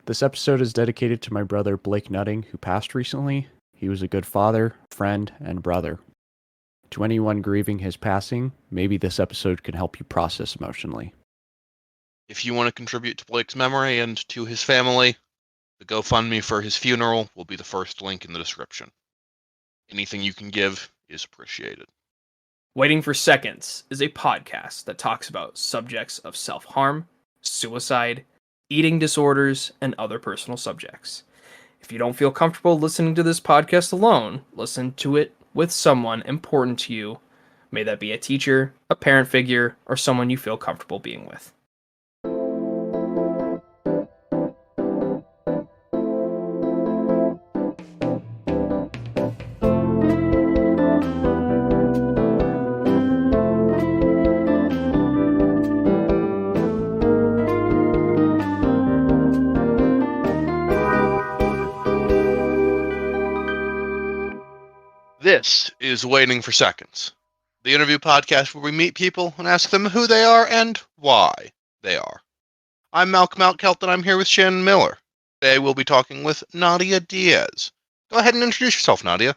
This episode is dedicated to my brother Blaik Nutting, who passed recently. He was a good father, friend, and brother. To anyone grieving his passing, maybe this episode can help you process emotionally. If you want to contribute to Blake's memory and to his family, the GoFundMe for his funeral will be the first link in the description. Anything you can give is appreciated. Waiting for Seconds is a podcast that talks about subjects of self-harm, suicide, eating disorders, and other personal subjects. If you don't feel comfortable listening to this podcast alone, listen to it with someone important to you. May that be a teacher, a parent figure, or someone you feel comfortable being with. This is Waiting for Seconds, the interview podcast where we meet people and ask them who they are and why they are. I'm Malcolm Outkelt and I'm here with Shannon Miller. Today we'll be talking with Nadia Diaz. Go ahead and introduce yourself, Nadia.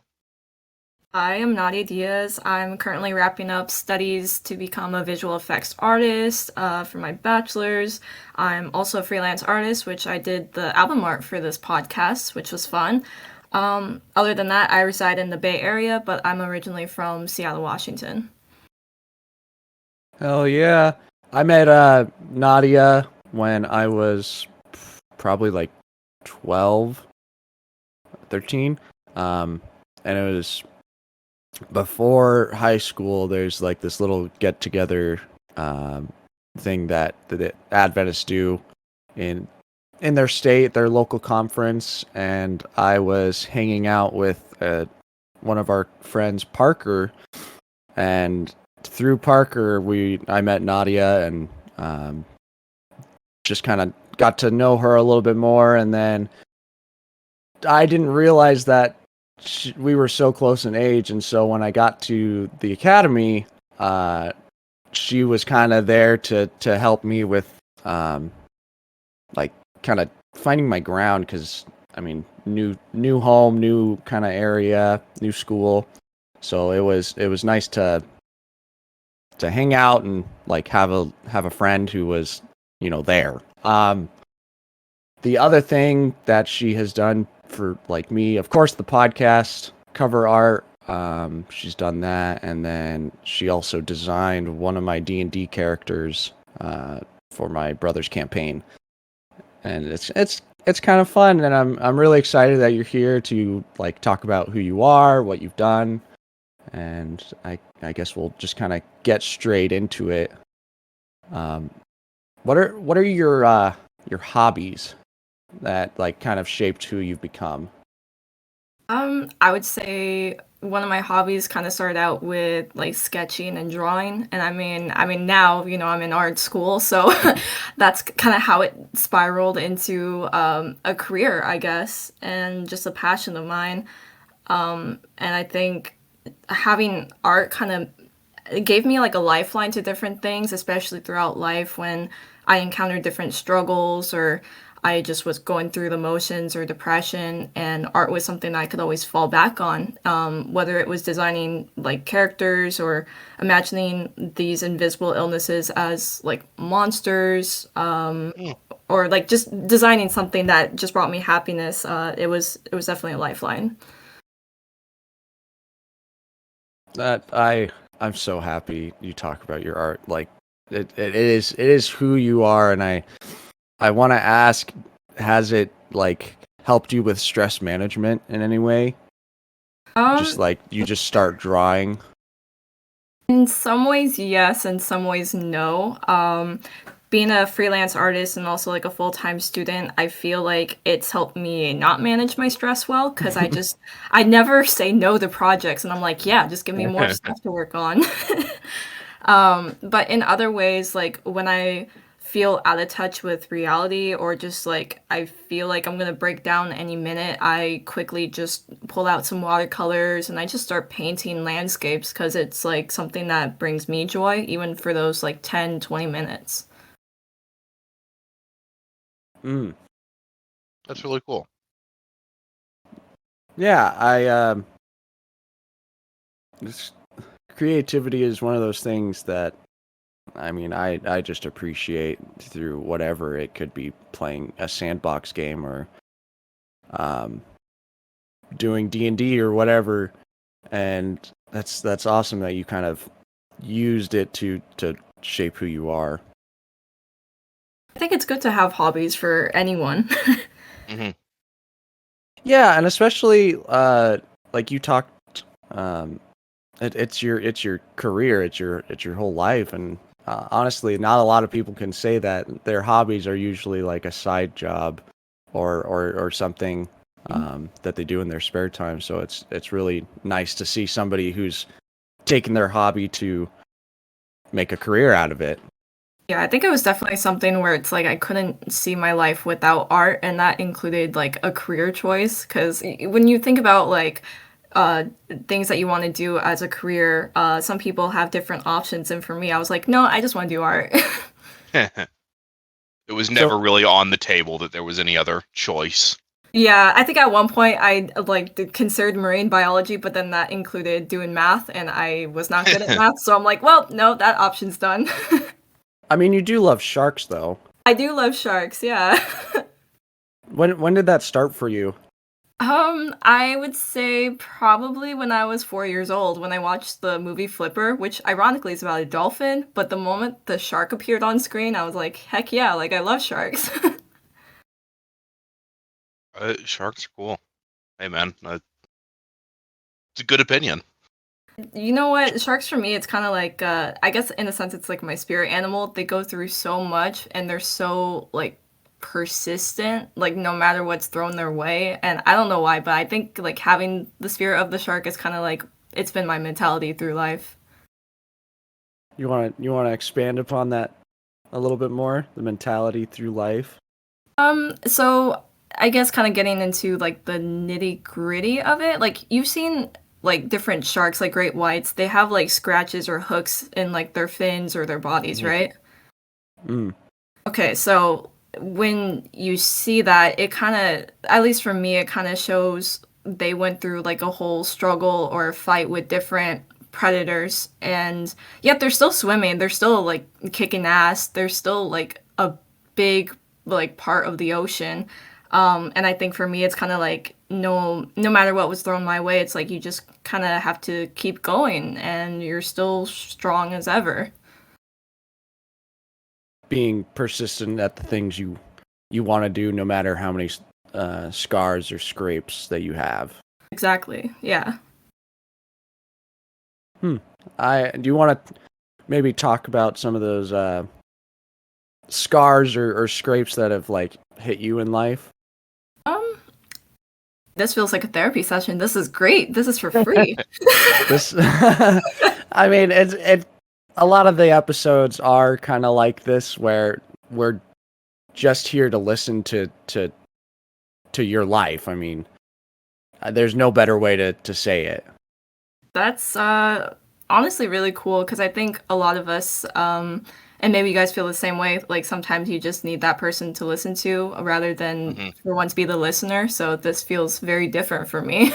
I am Nadia Diaz. I'm currently wrapping up studies to become a visual effects artist for my bachelor's. I'm also a freelance artist, which I did the album art for this podcast, which was fun. Other than that, I reside in the Bay Area, but I'm originally from Seattle, Washington. Hell yeah. I met Nadia when I was probably like 12, 13. And it was before high school. There's like this little get-together thing that the Adventists do in their state, their local conference, and I was hanging out with one of our friends, Parker, and through Parker, I met Nadia and just kind of got to know her a little bit more, and then I didn't realize that we were so close in age, and so when I got to the academy, she was kind of there to help me with like kind of finding my ground, because I mean, new home, new kind of area, new school, so it was nice to hang out and like have a friend who was there. The other thing that she has done for like me, of course, the podcast, cover art, she's done that, and then she also designed one of my D&D characters for my brother's campaign. And it's kind of fun, and I'm really excited that you're here to like talk about who you are, what you've done, and I guess we'll just kind of get straight into it. What are your hobbies that like kind of shaped who you've become? I would say one of my hobbies kind of started out with like sketching and drawing, and I mean now I'm in art school, so that's kind of how it spiraled into a career, I guess, and just a passion of mine. And I think having art kind of it gave me like a lifeline to different things, especially throughout life when I encountered different struggles or I just was going through the motions or depression, and art was something I could always fall back on, whether it was designing like characters or imagining these invisible illnesses as like monsters, or like just designing something that just brought me happiness. It was definitely a lifeline. I'm so happy you talk about your art. Like it is who you are, and I want to ask, has it like helped you with stress management in any way? Just like you just start drawing? In some ways, yes. In some ways, no. Being a freelance artist and also like a full-time student, I feel like it's helped me not manage my stress well, because I never say no to projects, and I'm like, yeah, just give me more stuff to work on. But in other ways, like when I feel out of touch with reality, or just like I feel like I'm gonna break down any minute, I quickly just pull out some watercolors and I just start painting landscapes, because it's like something that brings me joy, even for those like 10-20 minutes. That's really cool. Yeah, creativity is one of those things that, I mean, I just appreciate through whatever. It could be playing a sandbox game or um, doing D&D or whatever, and that's awesome that you kind of used it to shape who you are. I think it's good to have hobbies for anyone. Hmm. Yeah, and especially like you talked, um, it's your career, it's your whole life, and honestly, not a lot of people can say that their hobbies are usually like a side job or something that they do in their spare time. So it's really nice to see somebody who's taken their hobby to make a career out of it. Yeah, I think it was definitely something where it's like I couldn't see my life without art, and that included like a career choice. Because when you think about like uh, things that you want to do as a career, some people have different options, and for me, I was like, no, I just want to do art. It was So never really on the table that there was any other choice. Yeah, I think at one point I like considered marine biology, but then that included doing math, and I was not good at math, so I'm like, well, no, that option's done. I mean, you do love sharks, though. I do love sharks, yeah. When did that start for you? I would say probably when I was 4 years old, when I watched the movie Flipper, which ironically is about a dolphin, but the moment the shark appeared on screen, I was like, heck yeah, like I love sharks. Sharks are cool. Hey, man, it's a good opinion. You know what? Sharks for me, it's kind of like, I guess in a sense, it's like my spirit animal. They go through so much and they're so like persistent, like no matter what's thrown their way. And I don't know why, but I think like having the spirit of the shark is kind of like, it's been my mentality through life. You want to expand upon that a little bit more? The mentality through life. So I guess kind of getting into like the nitty gritty of it, like you've seen like different sharks, like great whites, they have like scratches or hooks in like their fins or their bodies, Mhm. right? Mm. Okay, so when you see that, it kind of, at least for me, it kind of shows they went through like a whole struggle or fight with different predators, and yet they're still swimming, they're still like kicking ass, they're still like a big like part of the ocean. And I think for me, it's kind of like no matter what was thrown my way, it's like you just kind of have to keep going, and you're still strong as ever. Being persistent at the things you want to do, no matter how many scars or scrapes that you have. Exactly. Yeah. I do you want to maybe talk about some of those scars or scrapes that have like hit you in life? Um, this feels like a therapy session. This is great. This is for free. This, I mean, it. A lot of the episodes are kind of like this, where we're just here to listen to your life. I mean, there's no better way to say it. That's honestly really cool because I think a lot of us, and maybe you guys feel the same way, like sometimes you just need that person to listen to rather than Hmm. for once be the listener. So this feels very different for me.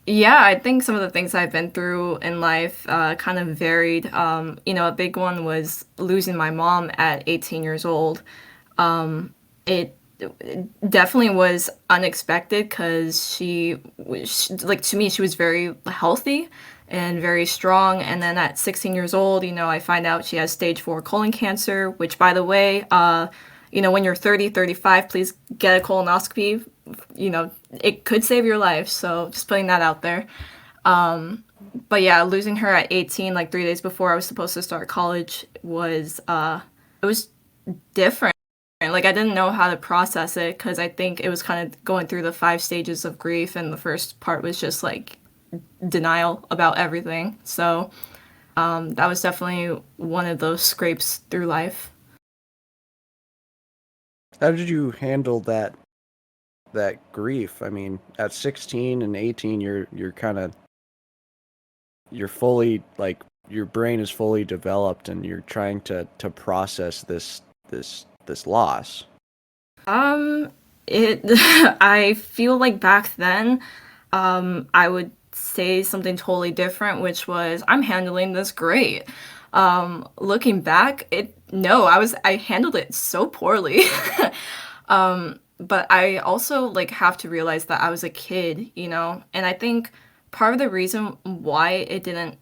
Yeah, I think some of the things I've been through in life kind of varied. A big one was losing my mom at 18 years old. It definitely was unexpected because like to me, she was very healthy and very strong. And then at 16 years old, I find out she has stage 4 colon cancer, which by the way, when you're 30, 35, please get a colonoscopy. It could save your life. So just putting that out there. But yeah, losing her at 18, like 3 days before I was supposed to start college, it was different. Like I didn't know how to process it because I think it was kind of going through the 5 stages of grief, and the first part was just like denial about everything. So that was definitely one of those scrapes through life. How did you handle that grief? I mean, at 16 and 18, you're kind of you're fully like your brain is fully developed, and you're trying to process this loss. It I feel like back then, I would say something totally different, which was I'm handling this great. Looking back, I handled it so poorly. But I also like have to realize that I was a kid, and I think part of the reason why it didn't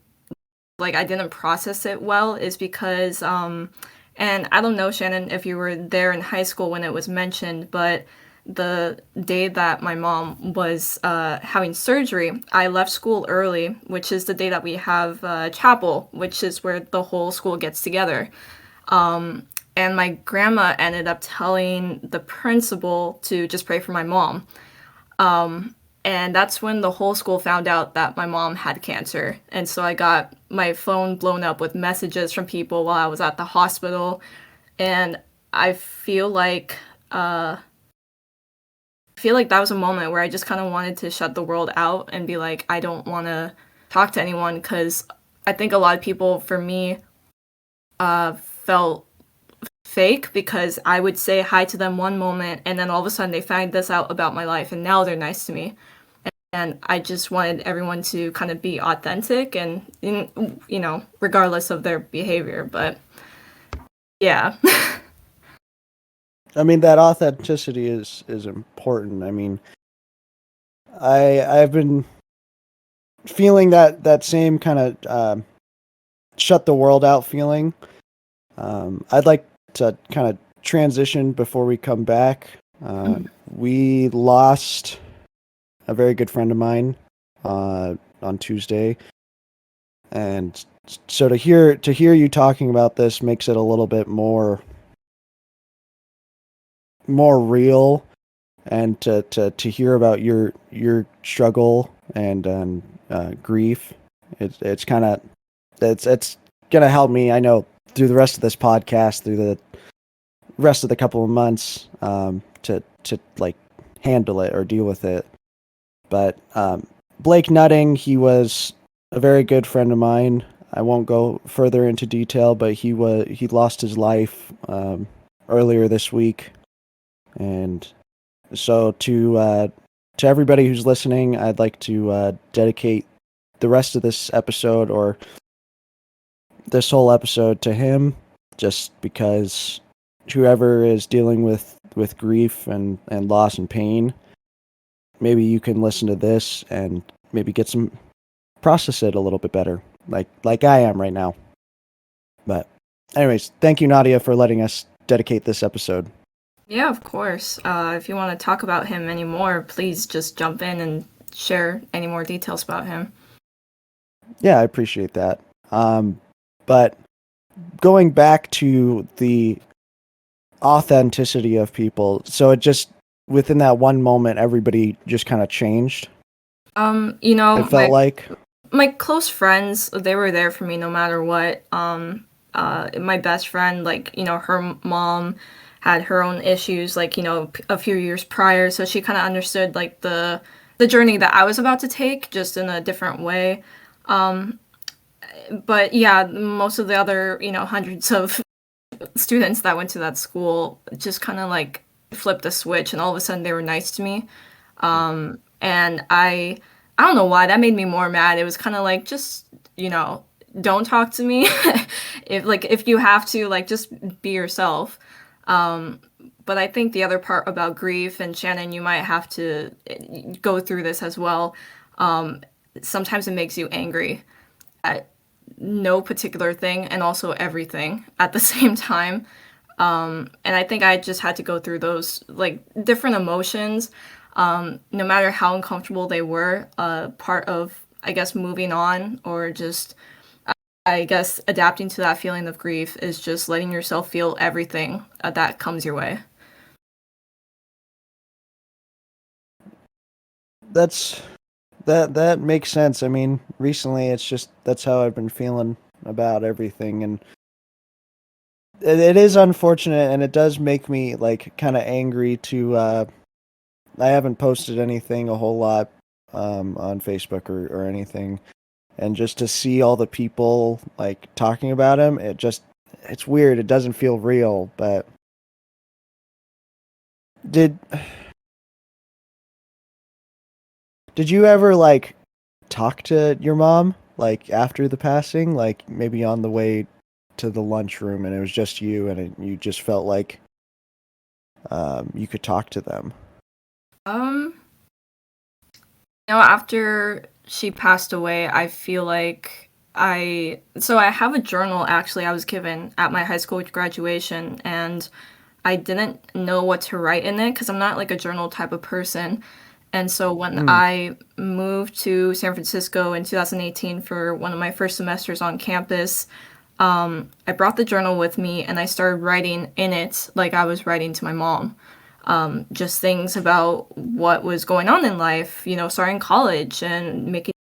like I didn't process it well is because and I don't know, Shannon, if you were there in high school when it was mentioned, but the day that my mom was having surgery, I left school early, which is the day that we have chapel, which is where the whole school gets together. And my grandma ended up telling the principal to just pray for my mom. And that's when the whole school found out that my mom had cancer. And so I got my phone blown up with messages from people while I was at the hospital. And I feel like that was a moment where I just kind of wanted to shut the world out and be like, I don't want to talk to anyone, because I think a lot of people, for me, felt fake, because I would say hi to them one moment and then all of a sudden they find this out about my life and now they're nice to me. And I just wanted everyone to kind of be authentic and, regardless of their behavior. But yeah. I mean, that authenticity is important. I mean, I've been feeling that same kind of shut the world out feeling. I'd like to kind of transition before we come back. We lost a very good friend of mine on Tuesday, and so to hear you talking about this makes it a little bit more real, and to hear about your struggle and grief. It's kind of it's gonna help me, I know, through the rest of this podcast, through the rest of the couple of months, to like handle it or deal with it. But Blaik Nutting, he was a very good friend of mine. I won't go further into detail, but he lost his life earlier this week. And so to everybody who's listening, I'd like to dedicate the rest of this episode, or this whole episode, to him, just because whoever is dealing with grief and loss and pain, maybe you can listen to this and maybe process it a little bit better, like I am right now. But anyways, thank you, Nadia, for letting us dedicate this episode. Yeah, of course. If you want to talk about him anymore, please just jump in and share any more details about him. Yeah, I appreciate that. But going back to the authenticity of people, so it just, within that one moment, everybody just kind of changed. It felt like my close friends, they were there for me no matter what. My best friend, her mom had her own issues, a few years prior, so she kind of understood the journey that I was about to take, just in a different way. But yeah, most of the other, hundreds of students that went to that school just kind of flipped a switch, and all of a sudden they were nice to me. And I don't know why that made me more mad. It was kind of just, don't talk to me. if you have to, just be yourself. But I think the other part about grief, and Shannon, you might have to go through this as well. Sometimes it makes you angry at no particular thing and also everything at the same time. And I think I just had to go through those different emotions, no matter how uncomfortable they were. Part of, I guess, moving on, or just, I guess, adapting to that feeling of grief, is just letting yourself feel everything that comes your way. That makes sense. I mean, recently it's just, that's how I've been feeling about everything, and it is unfortunate, and it does make me kind of angry to I haven't posted anything a whole lot on Facebook or anything, and just to see all the people talking about him, it's weird. It doesn't feel real, but did you ever like talk to your mom like after the passing, like maybe on the way to the lunchroom, and it was just you, and you just felt like you could talk to them? After she passed away, I feel like I have a journal actually I was given at my high school graduation, and I didn't know what to write in it because I'm not like a journal type of person. And so when I moved to San Francisco in 2018 for one of my first semesters on campus, I brought the journal with me and I started writing in it like I was writing to my mom. Just things about what was going on in life, starting college and making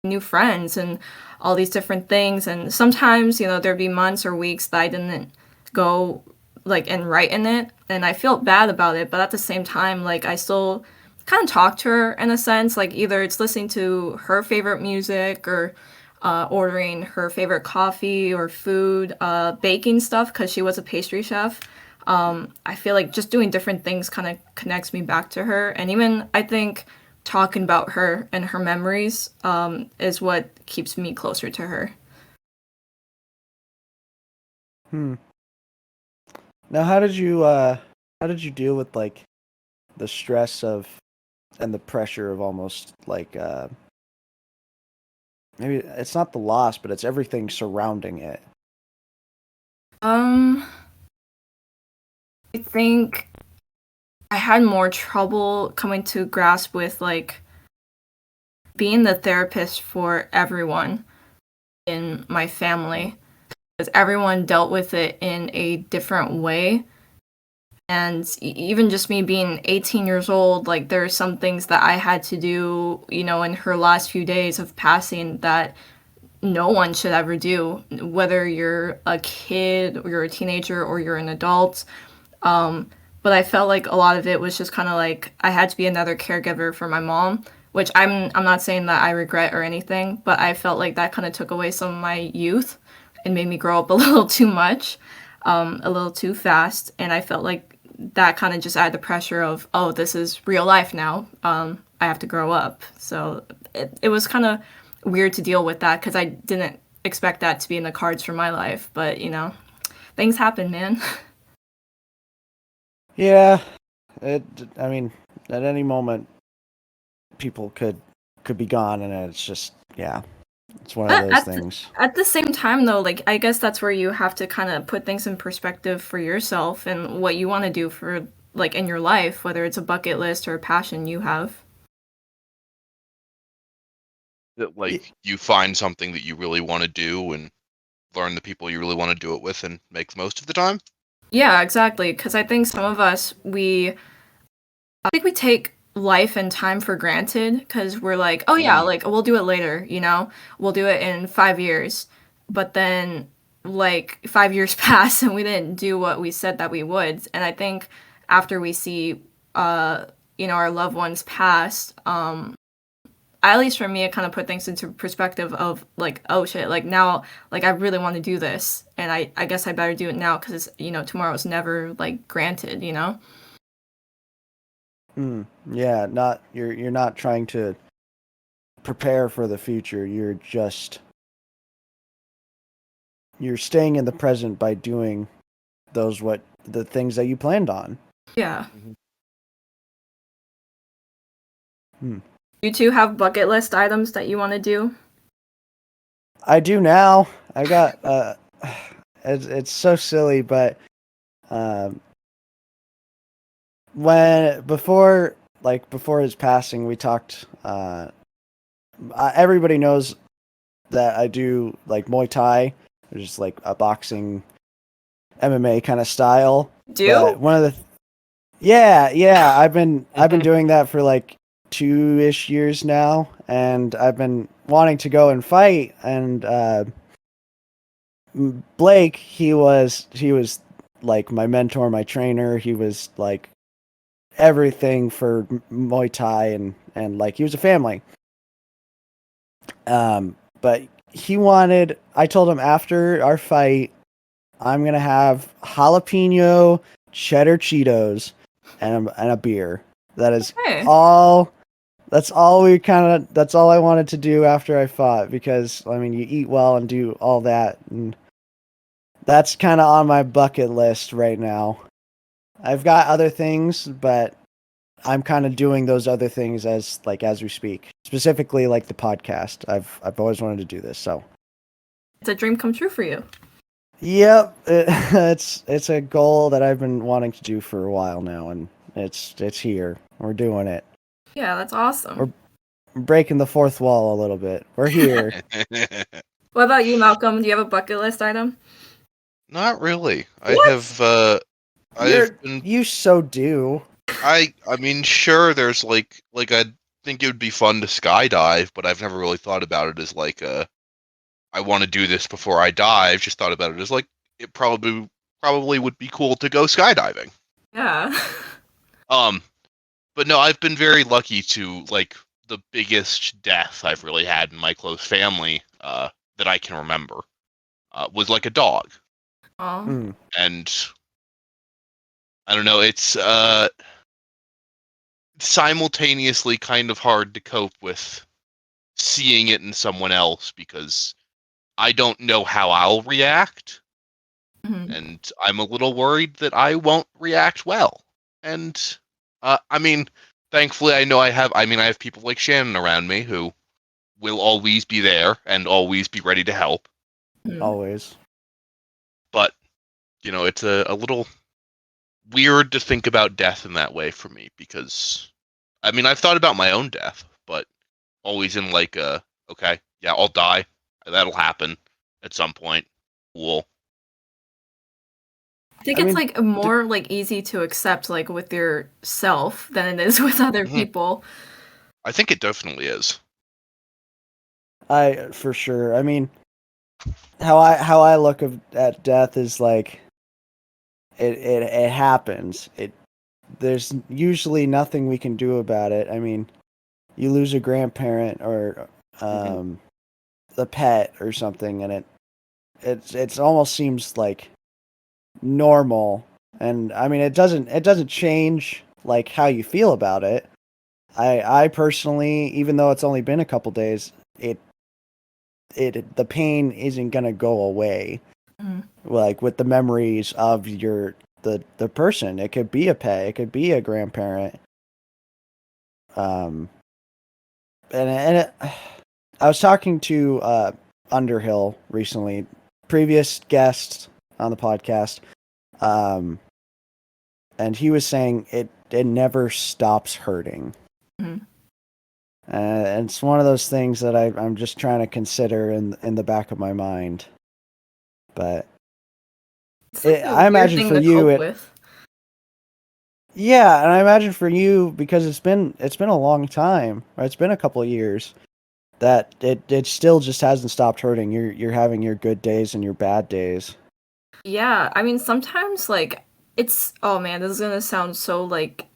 new friends and all these different things. And sometimes, there'd be months or weeks that I didn't go like and write in it, and I felt bad about it. But at the same time, like I still kind of talk to her in a sense. Like either it's listening to her favorite music or ordering her favorite coffee or food, baking stuff because she was a pastry chef. I feel like just doing different things kind of connects me back to her. And even I think talking about her and her memories is what keeps me closer to her. Now, how did you deal with like the stress of and the pressure of almost like maybe it's not the loss, but it's everything surrounding it? I think I had more trouble coming to grasp with like being the therapist for everyone in my family, because everyone dealt with it in a different way. And even just me being 18 years old, like there are some things that I had to do, in her last few days of passing that no one should ever do, whether you're a kid or you're a teenager or you're an adult. But I felt like a lot of it was just kind of like I had to be another caregiver for my mom, which I'm not saying that I regret or anything, but I felt like that kind of took away some of my youth and made me grow up a little too much, a little too fast, and I felt like that kind of just added the pressure of, oh, this is real life now. I have to grow up. So it was kind of weird to deal with that because I didn't expect that to be in the cards for my life, but things happen, man. Yeah, I mean, at any moment, people could be gone, and it's just it's one of those things. At the same time, though, like I guess that's where you have to kind of put things in perspective for yourself and what you want to do for like in your life, whether it's a bucket list or a passion you have. That like you find something that you really want to do and learn the people you really want to do it with and make the most of the time. Yeah, exactly. Because I think some of us, I think we take life and time for granted because we're like, oh yeah, like we'll do it later, we'll do it in 5 years. But then like 5 years pass and we didn't do what we said that we would. And I think after we see, our loved ones pass, at least for me, it kind of put things into perspective of like, oh shit, like now, like I really want to do this, and I guess I better do it now because tomorrow's never like granted. Yeah, you're not trying to prepare for the future. You're staying in the present by doing the things that you planned on. Yeah. You two have bucket list items that you want to do? I do now. I got it's so silly, but before his passing, we talked. Everybody knows that I do like Muay Thai, which is like a boxing MMA kind of style. Do? One of the yeah, I've been doing that for like 2-ish years now, and I've been wanting to go and fight. And Blake, he was like my mentor, my trainer. He was like everything for Muay Thai, and like he was a family. But I told him after our fight, I'm gonna have jalapeno cheddar Cheetos and a beer. That is Okay. all. That's all that's all I wanted to do after I fought, because I mean, you eat well and do all that, and that's kind of on my bucket list right now. I've got other things, but I'm kind of doing those other things as we speak. Specifically, like the podcast. I've always wanted to do this, so It's a dream come true for you. yep, it's a goal that I've been wanting to do for a while now, and it's here. We're doing it. Yeah, that's awesome. We're breaking the fourth wall a little bit. We're here. What about you, Malcolm? Do you have a bucket list item? Not really. What? You so do. I mean, sure, there's like I think it would be fun to skydive, but I've never really thought about it as like I want to do this before I die. I've just thought about it as like it probably would be cool to go skydiving. Yeah. But no, I've been very lucky to like the biggest death I've really had in my close family that I can remember was like a dog. Oh. And I don't know, it's simultaneously kind of hard to cope with seeing it in someone else because I don't know how I'll react, Mhm. and I'm a little worried that I won't react well. And I mean, thankfully, I have people like Shannon around me who will always be there and always be ready to help. Mhm. Always. But it's a little weird to think about death in that way for me because, I mean, I've thought about my own death, but always in like okay, yeah, I'll die. That'll happen at some point. Cool. I think I it's mean, like more like easy to accept like with yourself than it is with other Mhm. people. I think it definitely is. For sure. I mean, how I look at death is like it happens. There's usually nothing we can do about it. I mean, you lose a grandparent or a pet or something, and it's almost seems like normal. And I mean, it doesn't change like how you feel about it. I personally, even though it's only been a couple days, the pain isn't gonna go away. Mhm. Like with the memories of the person. It could be a pet, it could be a grandparent. And I was talking to Underhill recently, previous guest on the podcast, and he was saying it never stops hurting. Mhm. And it's one of those things that I'm just trying to consider in the back of my mind. But It's like a I weird imagine thing for to you, cope with. yeah, and I imagine for you, because it's been a long time, or it's been a couple of years, that it still just hasn't stopped hurting. You're having your good days and your bad days. Yeah, I mean sometimes like it's oh man, this is gonna sound so like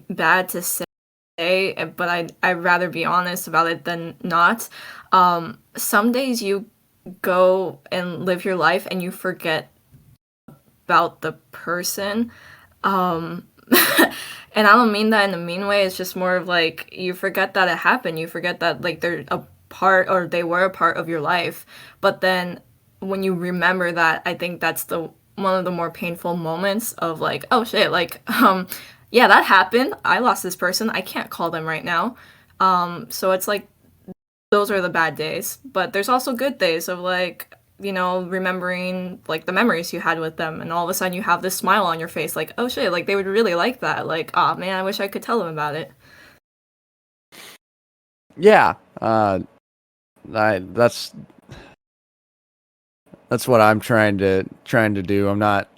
bad to say, but I'd rather be honest about it than not. Some days you go and live your life and you forget about the person. Um, and I don't mean that in a mean way. It's just more of like you forget that it happened. You forget that like they're a part or they were a part of your life. But then when you remember that, I think that's the one of the more painful moments of like, oh shit, like yeah, that happened. I lost this person. I can't call them right now. So it's like those are the bad days, but there's also good days of like remembering like the memories you had with them, and all of a sudden you have this smile on your face like, oh shit, like they would really like that, like, oh man, I wish I could tell them about it. Yeah, that's what I'm trying to do. I'm not.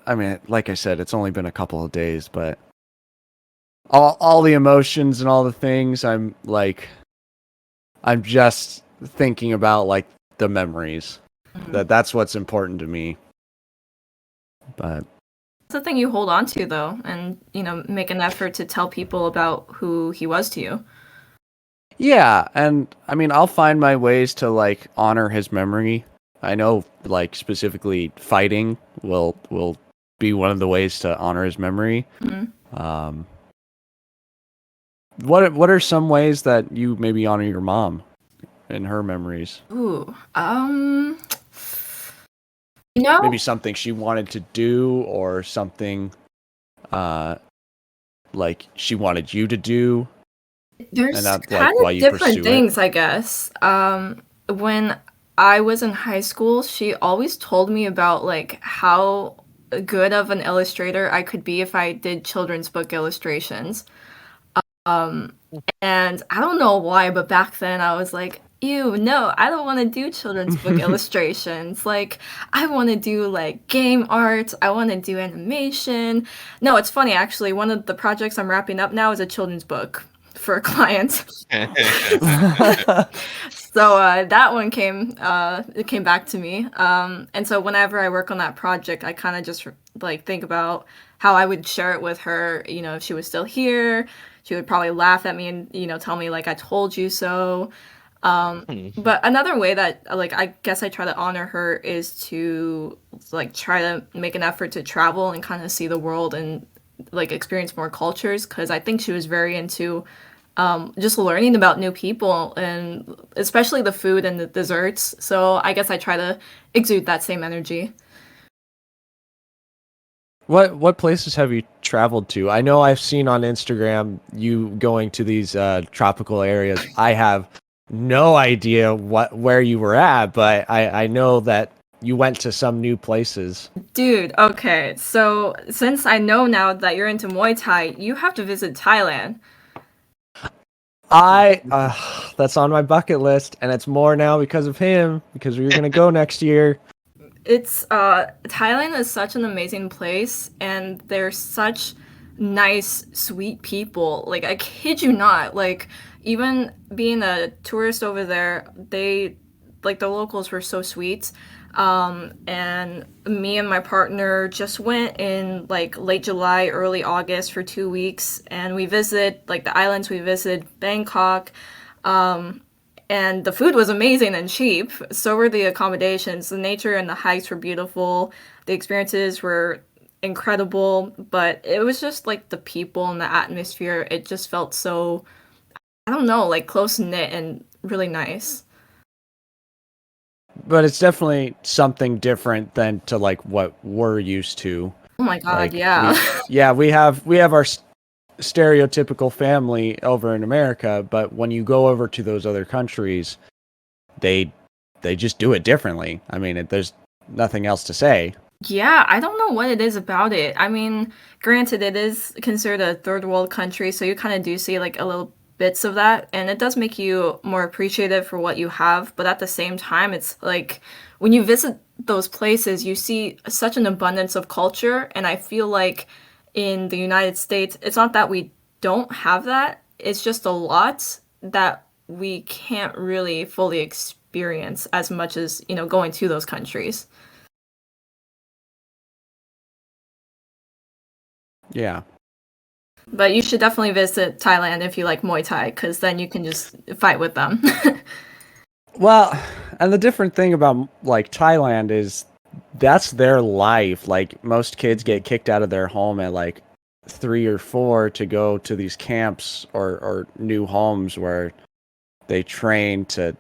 I mean, like I said, it's only been a couple of days, but all the emotions and all the things, I'm just thinking about like the memories. That's what's important to me. But It's the thing you hold on to though, and make an effort to tell people about who he was to you. yeah, and I mean, I'll find my ways to like honor his memory. I know, like specifically, fighting will be one of the ways to honor his memory. Mhm. Um, what are some ways that you maybe honor your mom in her memories? Ooh, you know, Maybe something she wanted to do, or something like she wanted you to do, and there's that's kind like why of you different pursue it. things, I guess. When I was in high school, she always told me about like how good of an illustrator I could be if I did children's book illustrations. Um, and I don't know why, but back then I was like, ew, no, I don't want to do children's book illustrations. Like, I want to do like game art, I want to do animation. No, it's funny actually. One of the projects I'm wrapping up now is a children's book for a client. So that one it came back to me. And so whenever I work on that project, I kind of just like think about how I would share it with her. You know, if she was still here, she would probably laugh at me and tell me like I told you so. But another way that like I guess I try to honor her is to like try to make an effort to travel and kind of see the world and like experience more cultures because I think she was very into just learning about new people and especially the food and the desserts. So I guess I try to exude that same energy. What places have you traveled to? I know I've seen on Instagram you going to these tropical areas. I have no idea where you were at, but I know that you went to some new places. Dude, okay. So since I know now that you're into Muay Thai, you have to visit Thailand. I that's on my bucket list, and it's more now because of him, because we're gonna go next year. It's Thailand is such an amazing place and they're such nice, sweet people. Like I kid you not, like even being a tourist over there, they like the locals were so sweet. And me and my partner just went in like late July, early August for 2 weeks and we visited like the islands, we visited Bangkok. And the food was amazing and cheap. So were the accommodations. The nature and the hikes were beautiful. The experiences were incredible. But it was just like the people and the atmosphere. It just felt so, I don't know, like close knit and really nice. But it's definitely something different than to like what we're used to. Oh my God, Like yeah. we have our stereotypical family over in America, but when you go over to those other countries, they just do it differently. I mean, there's nothing else to say. Yeah, I don't know what it is about it. I mean, granted, it is considered a third world country, so you kind of do see like a little bits of that, and it does make you more appreciative for what you have. But at the same time, it's like when you visit those places, you see such an abundance of culture, and I feel like in the United States, it's not that we don't have that, it's just a lot that we can't really fully experience as much as, going to those countries. Yeah. But you should definitely visit Thailand if you like Muay Thai, because then you can just fight with them. Well, and the different thing about like Thailand is that's their life. Like most kids get kicked out of their home at like 3 or 4 to go to these camps or new homes where they train to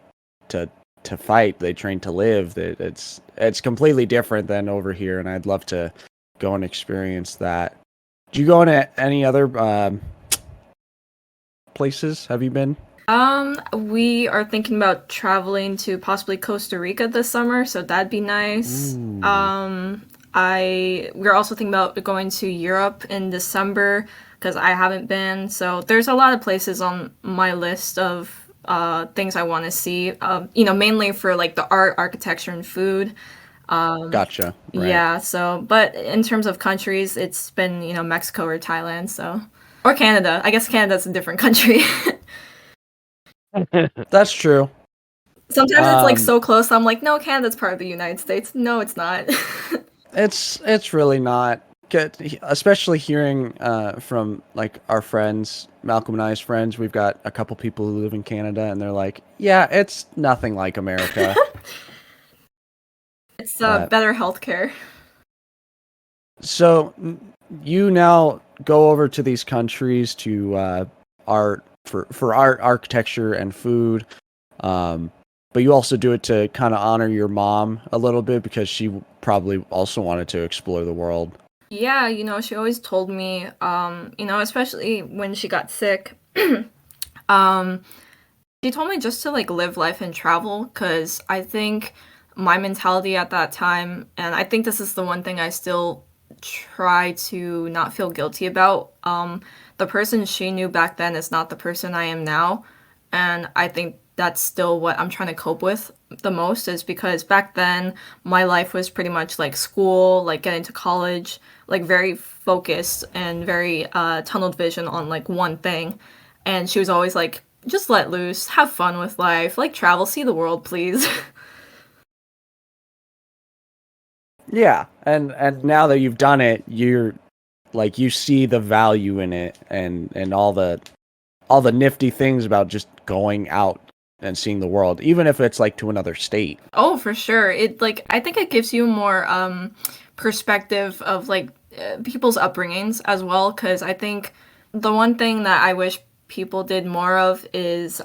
to fight. They train to live. It's completely different than over here, and I'd love to go and experience that. Do you go into any other places? Have you been? We are thinking about traveling to possibly Costa Rica this summer, so that'd be nice. Ooh. We're also thinking about going to Europe in December because I haven't been. So there's a lot of places on my list of things I want to see. Mainly for like the art, architecture, and food. Gotcha. Right. Yeah, so but in terms of countries, it's been, Mexico or Thailand, so or Canada. I guess Canada's a different country. That's true. Sometimes it's like Um, so close, I'm like, no, Canada's part of the United States. No, it's not. it's really not good, especially hearing from like our friends, Malcolm and I's friends. We've got a couple people who live in Canada, and they're like, "Yeah, it's nothing like America." It's But better healthcare. so you now go over to these countries to art for art, architecture, and food. But you also do it to kind of honor your mom a little bit because she probably also wanted to explore the world. Yeah, she always told me, especially when she got sick, um, she told me just to like live life and travel because I think my mentality at that time, and I think this is the one thing I still try to not feel guilty about. The person she knew back then is not the person I am now, and I think that's still what I'm trying to cope with the most is because back then my life was pretty much like school, like getting to college, like very focused and very tunneled vision on like one thing. And she was always like, just let loose, have fun with life, like travel, see the world, please. Yeah, and now that you've done it, you're like you see the value in it and all the nifty things about just going out and seeing the world, even if it's like to another state. Oh, for sure. It like I think it gives you more perspective of like people's upbringings as well cuz I think the one thing that I wish people did more of is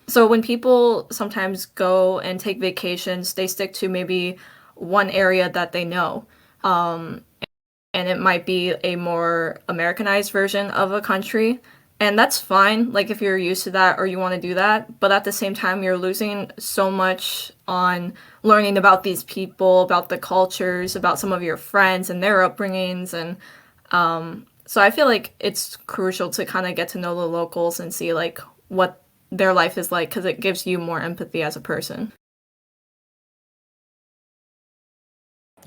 so when people sometimes go and take vacations, they stick to maybe one area that they know. Um and it might be a more Americanized version of a country. And that's fine, like if you're used to that or you want to do that. But at the same time, you're losing so much on learning about these people, about the cultures, about some of your friends and their upbringings. And so I feel like it's crucial to kind of get to know the locals and see like what their life is like because it gives you more empathy as a person.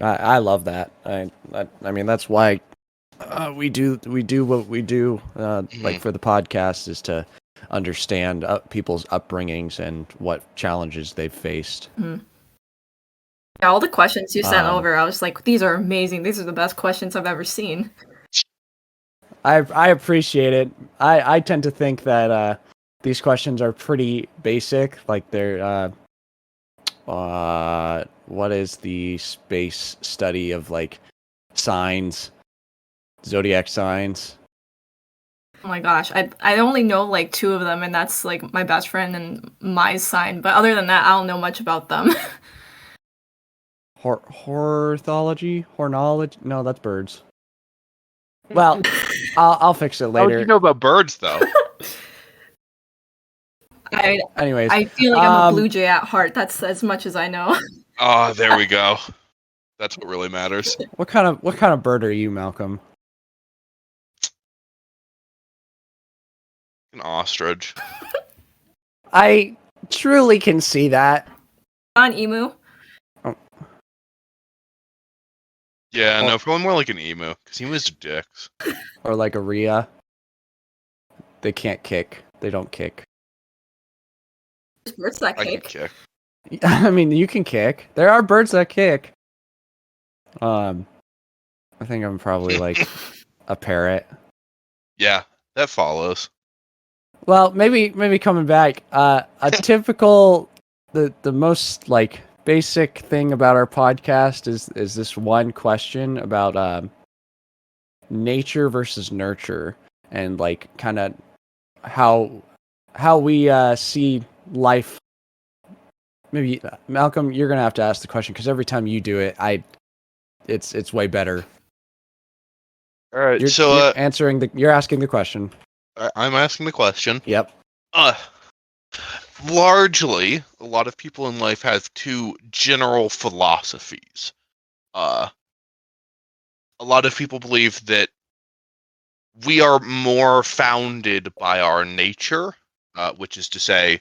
I love that. I mean that's why we do what we do like for the podcast is to understand people's upbringings and what challenges they've faced. Mhm. Yeah, all the questions you sent Um, over, I was like, these are amazing. These are the best questions I've ever seen. I appreciate it. I tend to think that these questions are pretty basic. Like they're what is the space study of like signs, zodiac signs? Oh my gosh, I only know like two of them, and that's like my best friend and my sign. But other than that, I don't know much about them. Horthology? Hornology? No, that's birds. Well, I'll fix it How would you later. know about birds, though? I Anyways, I feel like I'm a blue jay at heart. That's as much as I know. Oh, there we go. That's what really matters. what kind of bird are you, Malcolm? An ostrich. I truly can see that. On emu. Yeah, no, probably more like an emu, because emus are dicks. Or like a rhea. They can't kick. They don't kick. There's birds that I can kick. kick. I mean, you can kick. There are birds that kick. I think I'm probably like a parrot. Yeah, that follows. Well, maybe coming back. A typical the most like basic thing about our podcast is this one question about nature versus nurture and like kind of how we see life. Maybe Malcolm, you're gonna have to ask the question because every time you do it, it's way better. All right, You're you're asking the question. I'm asking the question. Yep. Largely, a lot of people in life have two general philosophies. A lot of people believe that we are more founded by our nature, which is to say,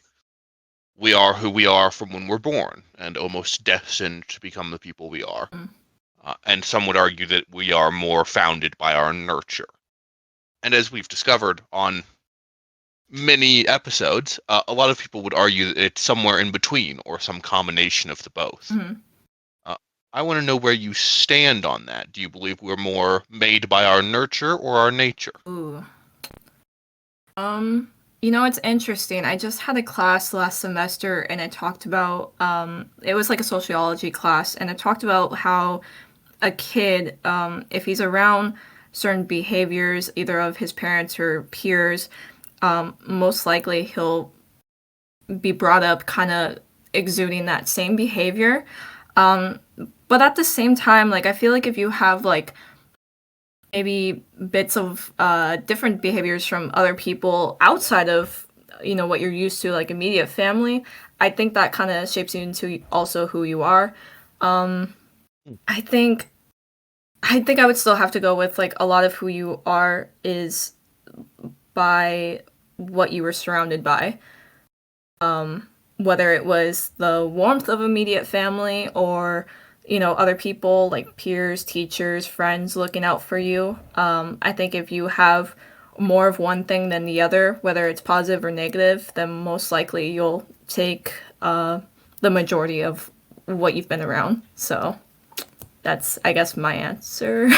we are who we are from when we're born, and almost destined to become the people we are. And some would argue that we are more founded by our nurture. And as we've discovered on many episodes, a lot of people would argue that it's somewhere in between or some combination of the both. Mm-hmm. I want to know where you stand on that. Do you believe we're more made by our nurture or our nature? Ooh. It's interesting. I just had a class last semester and it talked about it was like a sociology class and it talked about how a kid, if he's around certain behaviors, either of his parents or peers, most likely he'll be brought up kind of exuding that same behavior. Um, but at the same time, like I feel like if you have like maybe bits of different behaviors from other people outside of what you're used to, like immediate family, I think that kind of shapes you into also who you are. I think I would still have to go with like a lot of who you are is by what you were surrounded by. Whether it was the warmth of immediate family or other people like peers, teachers, friends looking out for you. I think if you have more of one thing than the other, whether it's positive or negative, then most likely you'll take the majority of what you've been around. So that's, I guess, my answer.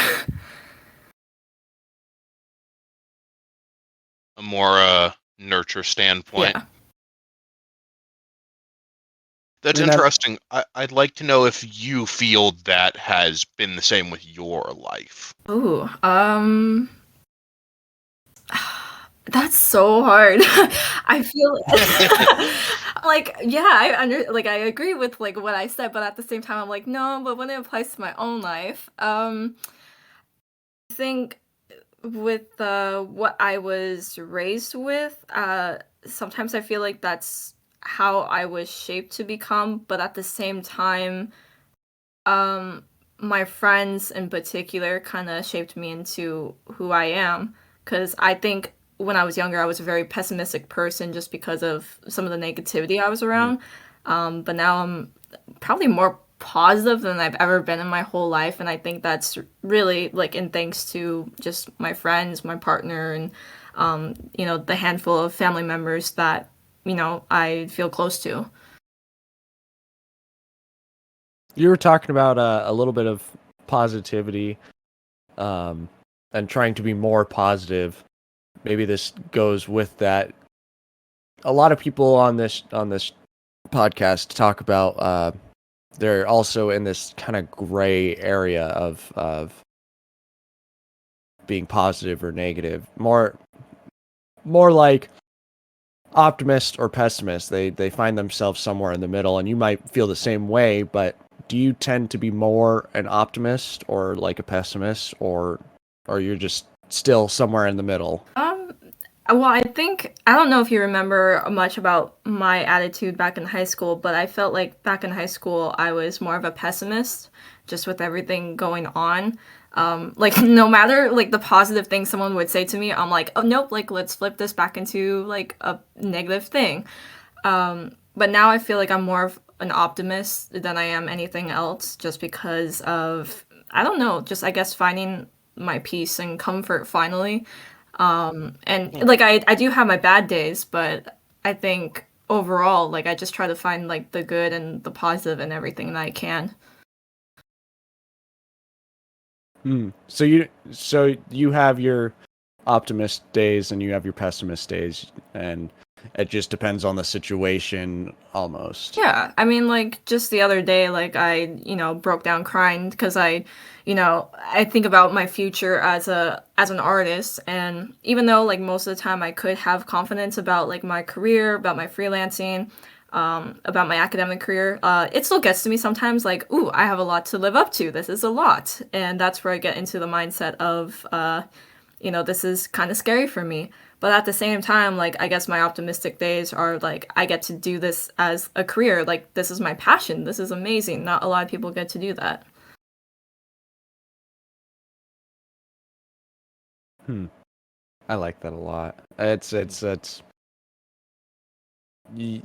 A more nurture standpoint. Yeah. That's I mean, interesting. I'd like to know if you feel that has been the same with your life. Ooh, that's so hard. I feel like yeah, I agree with like what I said, but at the same time I'm like, no, but when it applies to my own life, I think with what I was raised with, sometimes I feel like that's how I was shaped to become, but at the same time, um, my friends in particular kind of shaped me into who I am. Because I think when I was younger, I was a very pessimistic person just because of some of the negativity I was Mm. around. But now I'm probably more positive than I've ever been in my whole life. And I think that's really like in thanks to just my friends, my partner, and, the handful of family members that, I feel close to. You were talking about a little bit of positivity, and trying to be more positive. Maybe this goes with that. A lot of people on this podcast talk about they're also in this kind of gray area of being positive or negative. More like optimist or pessimist. They find themselves somewhere in the middle, and you might feel the same way, but do you tend to be more an optimist or like a pessimist, or you're just still somewhere in the middle? Well, I don't know if you remember much about my attitude back in high school, but I felt like back in high school I was more of a pessimist, just with everything going on. Like no matter like the positive thing someone would say to me, I'm like, oh nope, like let's flip this back into like a negative thing. But now I feel like I'm more of an optimist than I am anything else, just because of I don't know, just I guess finding my peace and comfort finally. And like I do have my bad days, but I think overall, like I just try to find like the good and the positive in everything that I can. So you have your optimist days and you have your pessimist days, and it just depends on the situation almost. Yeah, I mean, like just the other day, like I broke down crying because I think about my future as an artist, and even though like most of the time I could have confidence about like my career, about my freelancing, about my academic career, it still gets to me sometimes. Like, ooh, I have a lot to live up to. This is a lot, and that's where I get into the mindset of this is kind of scary for me. But at the same time, like, I guess my optimistic days are like, I get to do this as a career. Like, this is my passion. This is amazing. Not a lot of people get to do that. I like that a lot. It's y-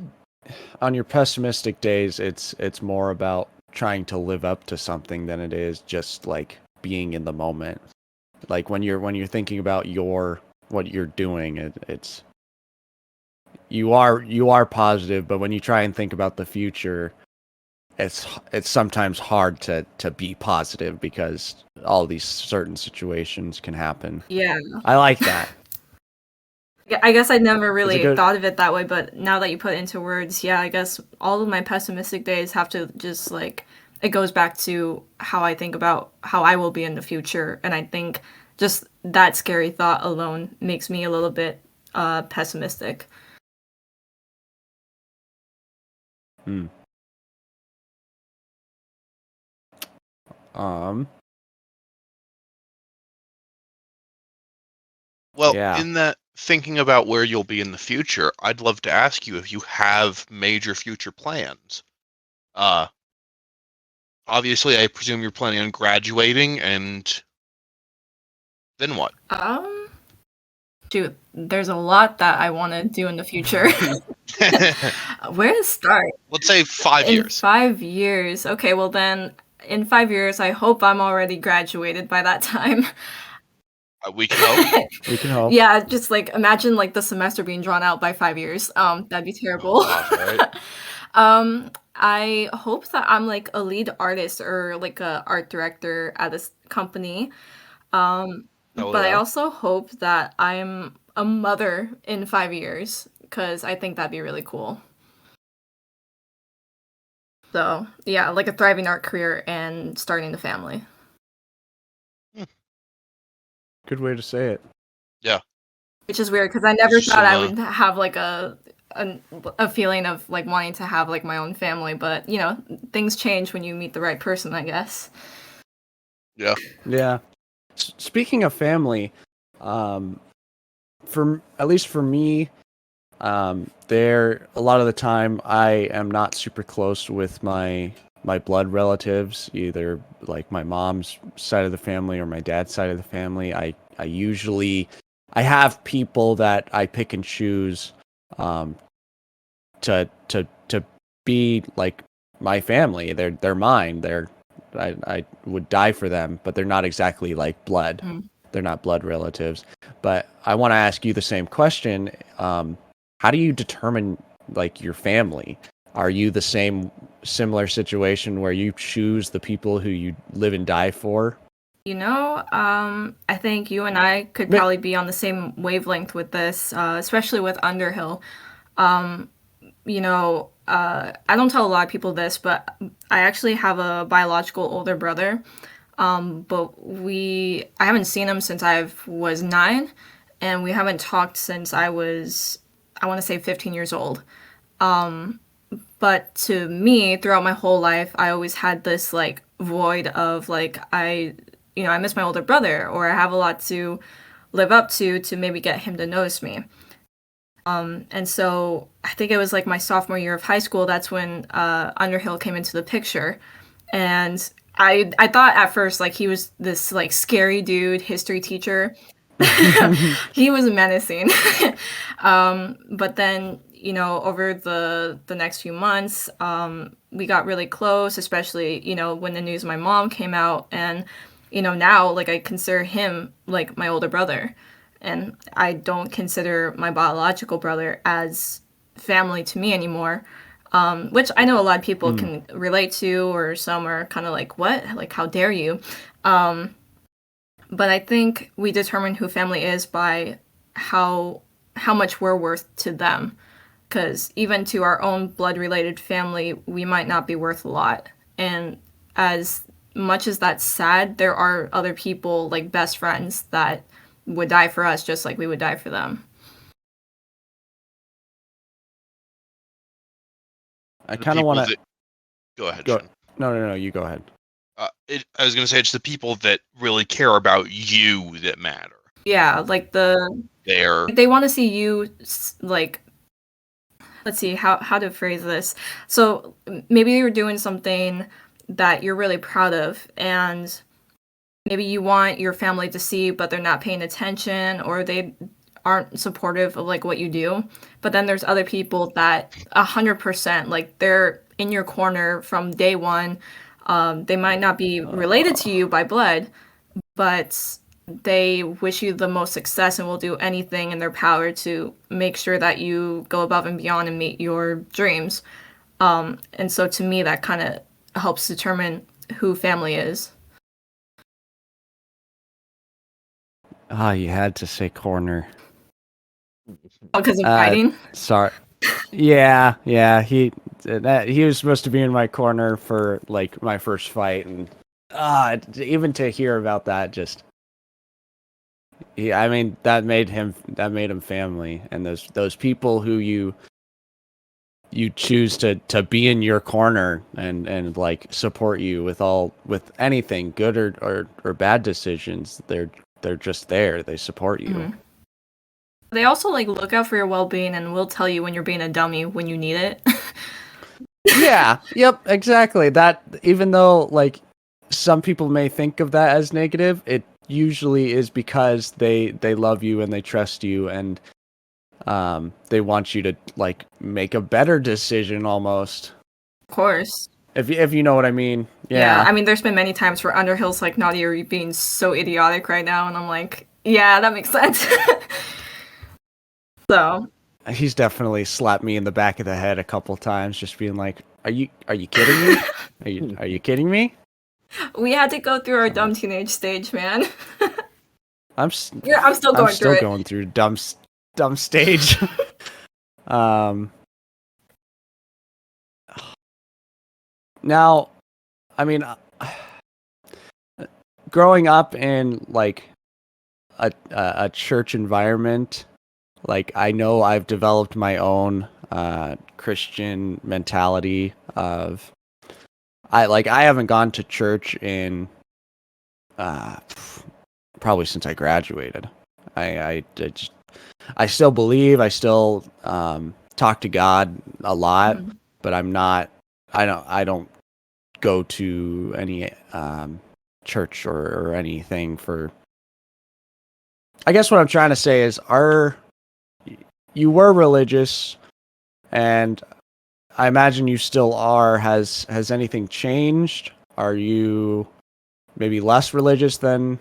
on your pessimistic days, it's more about trying to live up to something than it is just like being in the moment. Like when you're thinking about what you're doing, it's you are positive, but when you try and think about the future, it's sometimes hard to be positive because all these certain situations can happen. Yeah. I like that. Yeah, I guess I never Is it really good? thought of it that way, but now that you put it into words, yeah, I guess all of my pessimistic days have to just like it goes back to how I think about how I will be in the future, and I think just that scary thought alone makes me a little bit pessimistic. Hmm. Well, Yeah. in that thinking about where you'll be in the future, I'd love to ask you if you have major future plans. Uh, Obviously, I presume you're planning on graduating, and then what? Shoot, there's a lot that I want to do in the future. Where to start? Let's say 5 In years. 5 years. Okay, well then, in 5 years, I hope I'm already graduated by that time. We can hope. We can hope. Yeah, just like imagine like the semester being drawn out by 5 years. That'd be terrible. Oh, gosh, right? I hope that I'm like a lead artist or like a art director at this company. Hell But I yeah. also hope that I'm a mother in 5 years because I think that'd be really cool. So yeah, like a thriving art career and starting a family. Good way to say it. Yeah. Which is weird because I never Just thought I some, would have like a feeling of like wanting to have like my own family, but you know, things change when you meet the right person, I guess. Yeah. Yeah. Speaking of family, for at least for me, there a lot of the time I am not super close with my blood relatives, either like my mom's side of the family or my dad's side of the family. I usually I have people that I pick and choose to be like my family. They're mine. I would die for them, but they're not exactly like blood. They're not blood relatives. But I want to ask you the same question. How do you determine like your family? Are you the similar situation where you choose the people who you live and die for? You know, I think you and I could Ma- probably be on the same wavelength with this, especially with Underhill. You know, I don't tell a lot of people this, but I actually have a biological older brother. But I haven't seen him since I was 9, and we haven't talked since I was, I want to say 15 years old. But to me, throughout my whole life, I always had this like void of like I miss my older brother, or I have a lot to live up to maybe get him to notice me. And so I think it was like my sophomore year of high school. That's when Underhill came into the picture, and I thought at first like he was this like scary dude, history teacher. He was menacing. But then over the next few months, we got really close, especially when the news of my mom came out, and now like I consider him like my older brother, and I don't consider my biological brother as family to me anymore. Which I know a lot of people can relate to, or some are kind of like, what? Like, how dare you? But I think we determine who family is by how much we're worth to them. Because even to our own blood related family, we might not be worth a lot. And as much as that's sad, there are other people, like best friends, that would die for us just like we would die for them. I The kind of people want to that go ahead, go. Shin. No, you go ahead. I was gonna say it's the people that really care about you that matter. Yeah, like They're they want to see you like, let's see how to phrase this. So maybe you're doing something that you're really proud of, and maybe you want your family to see, but they're not paying attention, or they aren't supportive of like what you do. But then there's other people that 100% like they're in your corner from day one. They might not be related to you by blood, but they wish you the most success and will do anything in their power to make sure that you go above and beyond and meet your dreams. And so to me, that kind of helps determine who family is. You had to say corner. Because of fighting? Sorry. Yeah. He was supposed to be in my corner for like my first fight, and even to hear about that, just I mean, that made him family, and those people who you choose to be in your corner and like support you with anything good or bad decisions. They're just there. They support you. Mhm. They also like look out for your well-being and will tell you when you're being a dummy when you need it. Yeah. Yep. Exactly. That, even though like some people may think of that as negative, it usually is because they love you and they trust you, and they want you to like make a better decision almost. Of course. If you know what I mean. Yeah, Yeah. I mean, there's been many times where Underhill's like, Nadia, you're being so idiotic right now, and I'm like, yeah, that makes sense. So, He's definitely slapped me in the back of the head a couple times, just being like, "Are you kidding me? Are you kidding me?" we had to go through our dumb teenage stage, man. I'm I'm still going through it. going through dumb stage. Now, I mean, growing up in like a church environment, like I know I've developed my own Christian mentality of I haven't gone to church in probably since I graduated. I still believe, I still talk to God a lot, Mhm. but I don't go to any church or anything for. I guess what I'm trying to say is, you were religious, and I imagine you still are. Has anything changed? Are you maybe less religious than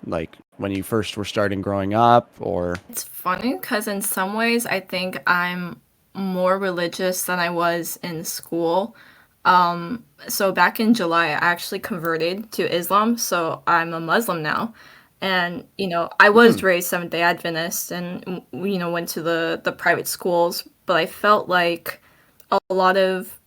like when you first were starting growing up, or? It's funny because in some ways I think I'm more religious than I was in school. So back in July, I actually converted to Islam, so I'm a Muslim now. And I was raised Seventh Day Adventist, and went to the private schools, but I felt like a lot of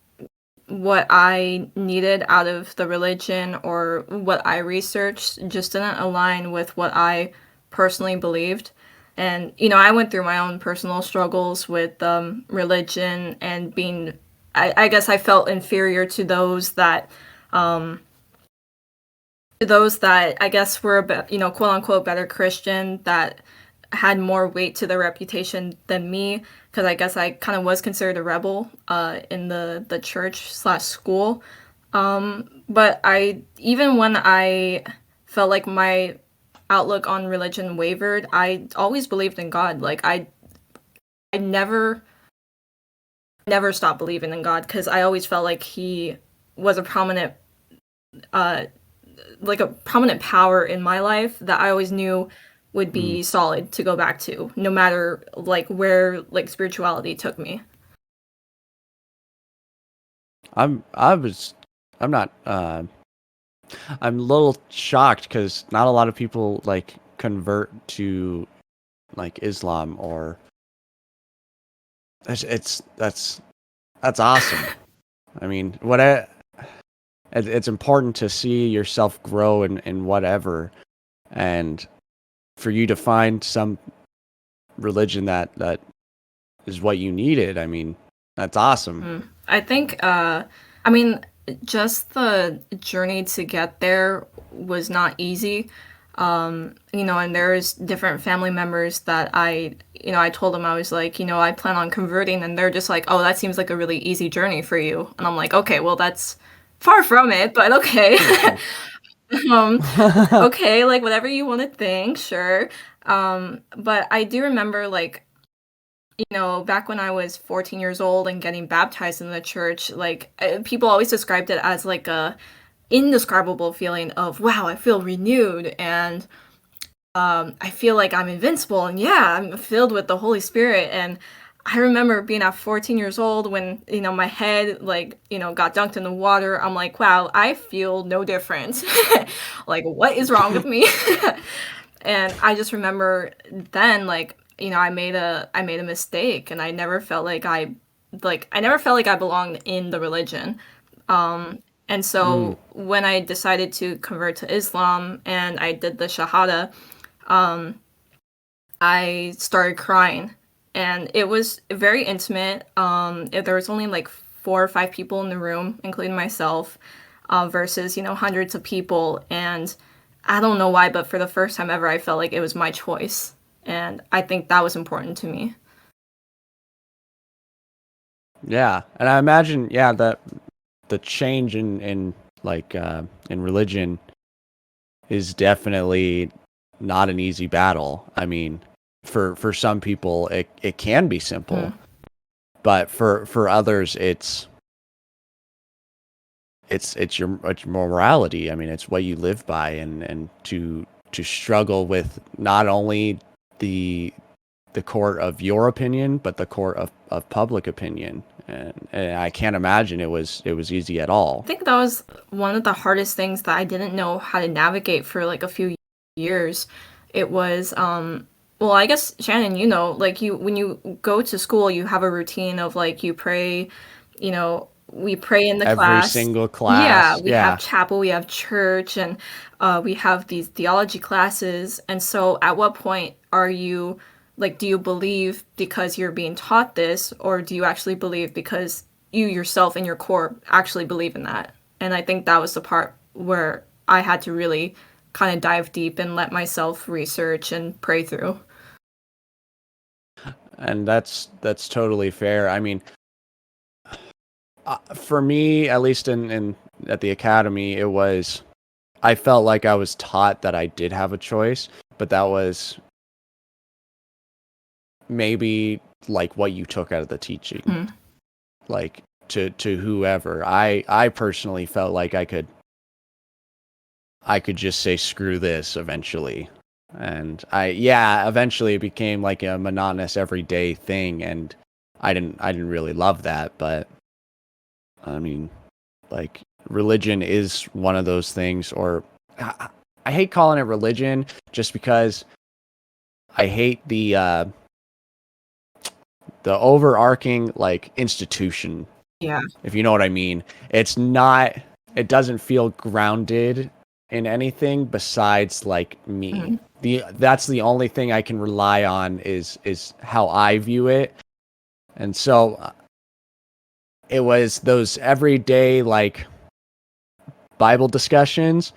what I needed out of the religion or what I researched just didn't align with what I personally believed. And, I went through my own personal struggles with religion and being, I guess I felt inferior to those that I guess were, quote unquote, better Christian, that had more weight to their reputation than me, because I guess I kind of was considered a rebel in the church/school. But even when I felt like my outlook on religion wavered, I always believed in God. Like I never stopped believing in God because I always felt like He was uh, a prominent power in my life that I always knew would Mm. be solid to go back to, no matter like where like spirituality took me. I'm I was I'm not I'm a little shocked because not a lot of people like convert to like Islam, or that's awesome. I mean, it's important to see yourself grow in whatever, and for you to find some religion that is what you needed. I mean, that's awesome. I think, I mean, just the journey to get there was not easy. And there's different family members that I told them, I was like, I plan on converting, and they're just like, oh, that seems like a really easy journey for you. And I'm like, okay, well, that's far from it, but okay. um, okay, like whatever you want to think, sure. But I do remember, like, back when I was 14 years old and getting baptized in the church, like people always described it as like a indescribable feeling of, wow, I feel renewed, and I feel like I'm invincible, and yeah, I'm filled with the Holy Spirit. And I remember being at 14 years old when, my head, like, got dunked in the water. I'm like, wow, I feel no difference. Like, what is wrong with me? And I just remember then, like, I made a mistake, and I never felt like I belonged in the religion. And Mm. so when I decided to convert to Islam and I did the Shahada, I started crying, and it was very intimate. There was only like 4 or 5 people in the room, including myself, versus hundreds of people. And I don't know why, but for the first time ever, I felt like it was my choice, and I think that was important to me. Yeah, and I imagine, yeah, that the change in like in religion is definitely not an easy battle. I mean, for some people it can be simple, but for others it's your morality. I mean, it's what you live by, and to struggle with not only the court of your opinion, but the court of public opinion. And I can't imagine it was easy at all. I think that was one of the hardest things that I didn't know how to navigate for like a few years. It was well, I guess Shannon, like when you go to school, you have a routine of like you pray, we pray in the Every class. single Yeah, class. we have chapel, we have church, and we have these theology classes. And so at what point are you like, do you believe because you're being taught this, or do you actually believe because you yourself in your core actually believe in that? And I think that was the part where I had to really kind of dive deep and let myself research and pray through. And that's totally fair. I mean, for me, at least in at the academy, I felt like I was taught that I did have a choice, but that was maybe like what you took out of the teaching. Like to whoever. I personally felt like I could just say screw this eventually. And eventually it became like a monotonous everyday thing, and I didn't really love that. But I mean, like, religion is one of those things, or I hate calling it religion just because I hate the overarching like institution. Yeah. If you know what I mean. It doesn't feel grounded in anything besides like me. That's the only thing I can rely on is how I view it. And so it was those everyday like Bible discussions.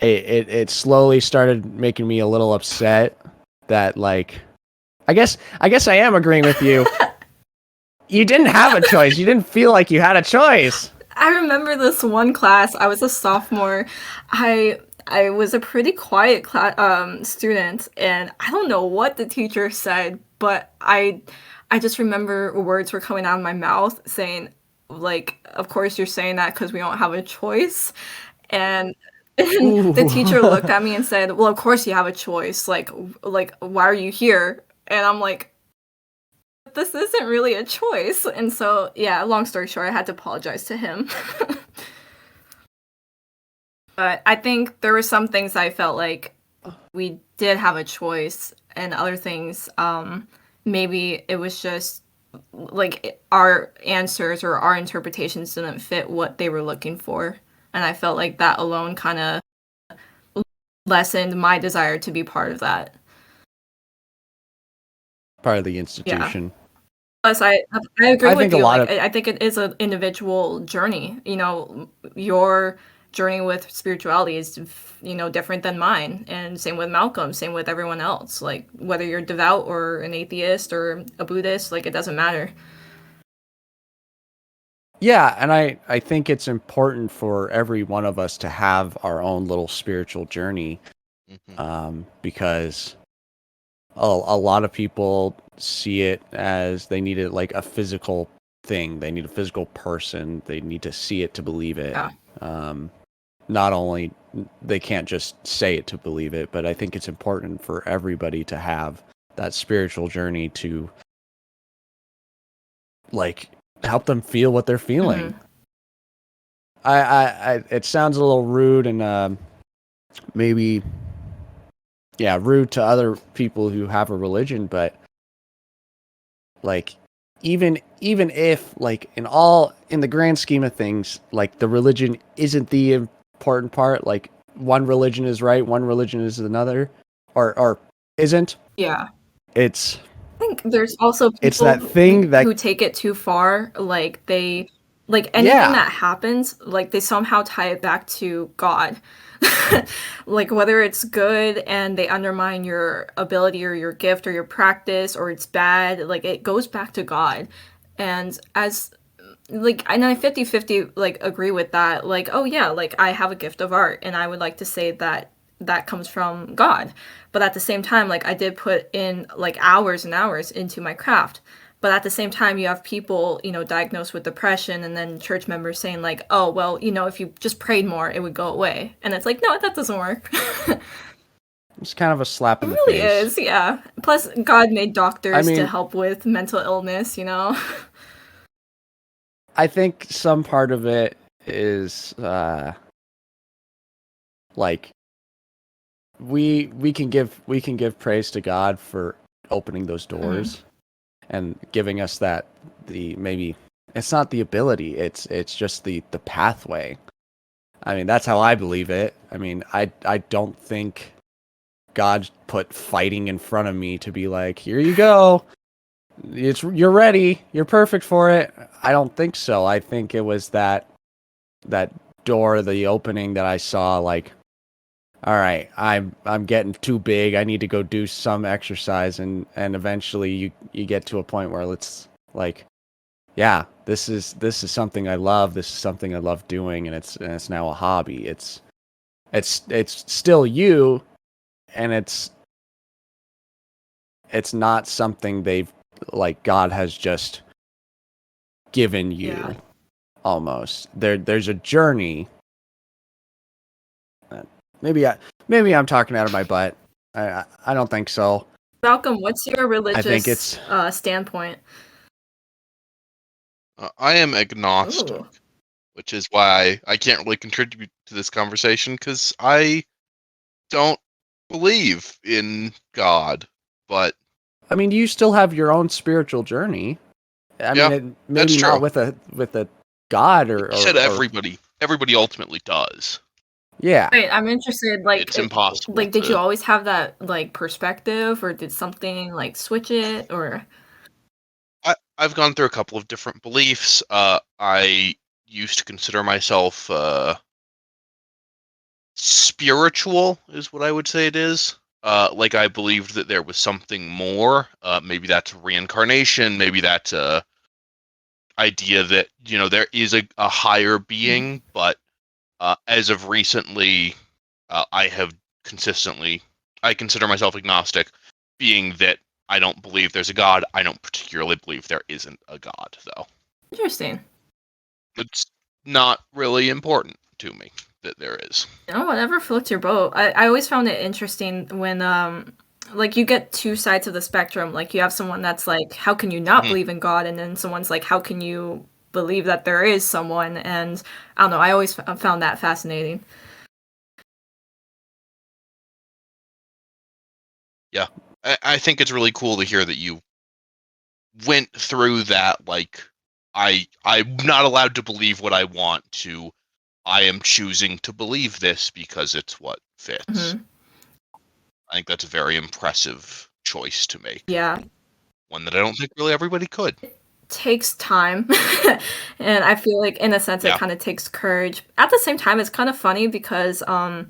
It slowly started making me a little upset that like I guess I am agreeing with you. You didn't have a choice. You didn't feel like you had a choice. I remember this one class. I was a sophomore. I was a pretty quiet student, and I don't know what the teacher said, but I just remember words were coming out of my mouth saying, like, "Of course you're saying that because we don't have a choice," and the teacher looked at me and said, "Well, of course you have a choice. Like why are you here?" And I'm like, this isn't really a choice. And so, yeah, long story short, I had to apologize to him. But I think there were some things I felt like we did have a choice, and other things, maybe it was just like our answers or our interpretations didn't fit what they were looking for. And I felt like that alone kind of lessened my desire to be part of that. Part of the institution. Yeah. Plus, I agree I with think you. a lot Like, I think it is an individual journey. Your journey with spirituality is, different than mine, and same with Malcolm, same with everyone else. Like, whether you're devout or an atheist or a Buddhist, like, it doesn't matter. Yeah, and I think it's important for every one of us to have our own little spiritual journey, because a lot of people see it as they need it like a physical thing. They need a physical person. They need to see it to believe it. Yeah. Not only they can't just say it to believe it, but I think it's important for everybody to have that spiritual journey to like help them feel what they're feeling. I it sounds a little rude and maybe rude to other people who have a religion, but like even if like in the grand scheme of things, like the religion isn't the important part, like one religion is right, one religion is another, or isn't. Yeah. It's I think there's also it's people that thing that who take it too far. Like anything yeah. that happens, like they somehow tie it back to God. Like whether it's good and they undermine your ability or your gift or your practice, or it's bad, like it goes back to God. And as like, and I 50-50 like agree with that. Like, oh yeah, like I have a gift of art and I would like to say that that comes from God. But at the same time, like I did put in like hours and hours into my craft. But at the same time, you have people, diagnosed with depression, and then church members saying like, oh well, if you just prayed more, it would go away. And it's like, no, that doesn't work. It It's kind of a slap in the really face. is, yeah. Plus, God made I doctors to mean, help with mental illness. I think some part of it is like we can give praise to God for opening those doors and giving us that maybe it's not the ability, it's just the pathway. I mean, that's how I believe it. I mean, I don't think God put fighting in front of me to be like, here you go. You're ready. You're perfect for it. I don't think so. I think it was that door, the opening that I saw, like, all right, I'm getting too big. I need to go do some exercise, and eventually you get to a point where it's like, yeah, this is something I love. This is something I love doing, and it's now a hobby. It's still you, and it's not something they've like God has just given you. Yeah. Almost there's a journey. Maybe I'm talking out of my butt. I don't think so. Malcolm, what's your I think religious it's standpoint? I am agnostic, Ooh. which is why I can't really contribute to this conversation because I don't believe in God. But I mean, you still have your own spiritual journey. I yeah, mean, it, that's maybe true. not with a God Like you said, or everybody ultimately does. yeah. Wait, I'm interested. It's impossible Did you to. always have that like perspective, or did something like switch it, or? I've gone through a couple of different beliefs. I used to consider myself spiritual, is what I would say it is. Like I believed that there was something more. Maybe that's reincarnation. Maybe that's a idea that there is a higher being. But as of recently, I have consistently I consider myself agnostic, being that I don't believe there's a God. I don't particularly believe there isn't a God, though. Interesting. It's not really important to me that there is. Whatever floats your boat. I always found it interesting when like you get two sides of the spectrum. Like you have someone that's like, how can you not Mhm. believe in God? And then someone's like, how can you believe that there is someone? And I don't know, I always found that fascinating. Yeah, I think it's really cool to hear that you went through that. Like, I'm not allowed to believe what I want to. I am choosing to believe this because it's what fits. Hmm. I think that's a very impressive choice to make. Yeah. One that I don't think really everybody could. Takes time. And I feel like in a sense it Yeah. kind of takes courage. At the same time, it's kind of funny because the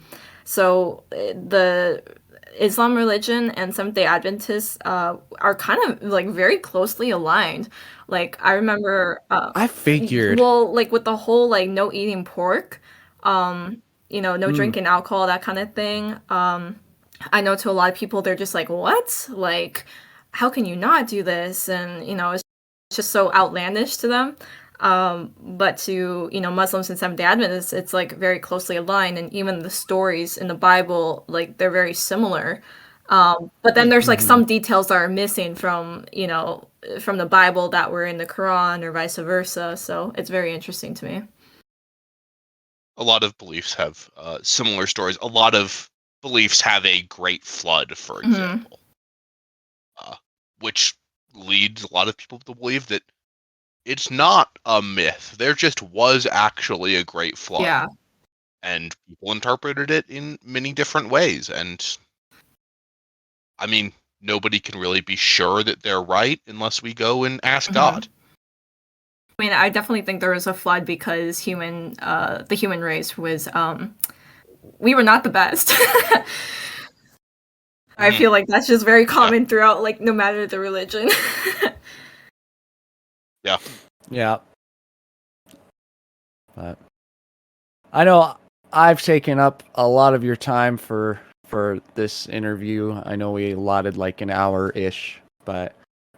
Islam religion and Seventh-day Adventists are kind of like very closely aligned. Like I remember I figured. well, like with the whole like no eating pork, no Mm. drinking alcohol, that kind of thing. I know to a lot of people they're just like, what? Like, how can you not do this? And it's just so outlandish to them. But to Muslims and Seventh Day Adventists, it's like very closely aligned, and even the stories in the Bible, like they're very similar. But then there's like Mhm. some details that are missing from the Bible that were in the Quran or vice versa. So it's very interesting to me. A lot of beliefs have similar stories. A lot of beliefs have a great flood, for Hmm. example, uh, which leads a lot of people to believe that it's not a myth. There just was actually a great flood. Yeah. and people interpreted it in many different ways. And I mean, nobody can really be sure that they're right unless we go and ask God. I mean, I definitely think there was a flood because the human race was, we were not the best. I feel like that's just very common throughout, like, no matter the religion. Yeah. But I know I've taken up a lot of your time for this interview. I know we allotted like an hour-ish, but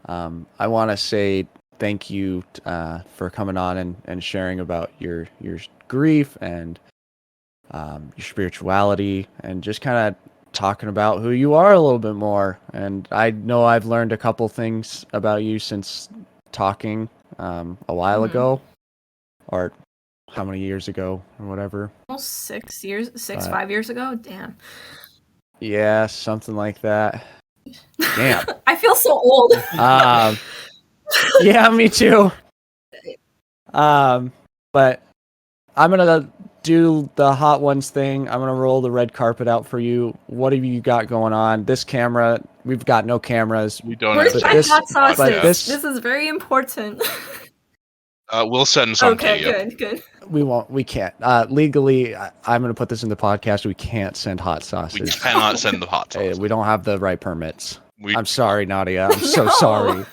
I want to say thank you for coming on and sharing about your grief and your spirituality and just kind of talking about who you are a little bit more. And I know I've learned a couple things about you since talking a while ago, or how many years ago or whatever. Almost 6 years, 5 years ago? Damn. Yeah, something like that. Damn. I feel so old. Yeah, me too. But I'm gonna do the Hot Ones thing. I'm gonna roll the red carpet out for you. What have you got going on? This camera, we've got no cameras. We don't. Where's have my this hot sauces? podcast. this- This is very important. We'll send some to you. Okay, good. We won't. We can't. Legally, I'm gonna put this in the podcast. We can't send hot sauces. We cannot send the hot sauce. We don't have the right permits. We- I'm sorry, Nadia. I'm so No. sorry.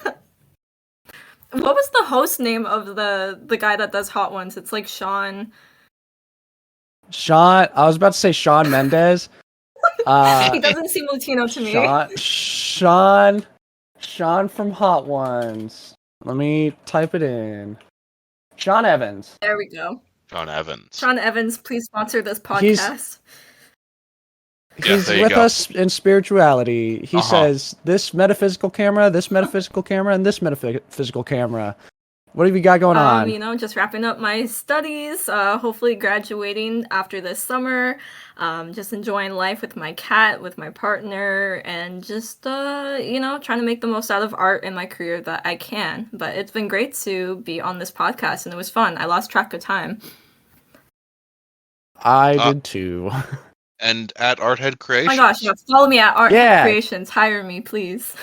What was the host name of the guy that does Hot Ones? It's like Sean. Sean, I was about to say Sean Mendez. He doesn't seem Latino to me. Sean from Hot Ones. Let me type it in. Sean Evans. There we go. Sean Evans. Sean Evans, please sponsor this podcast. He's there you with go. us in spirituality. He says, this metaphysical camera, and this metaphysical camera. What have you got going on? You know, just wrapping up my studies, hopefully graduating after this summer, just enjoying life with my cat, with my partner, and just, you know, trying to make the most out of art in my career that I can. But it's been great to be on this podcast, and it was fun. I lost track of time. I did too. And at Arthead Oh Creations. my gosh, yeah, follow me at Art Yeah. Creations. Hire me, please.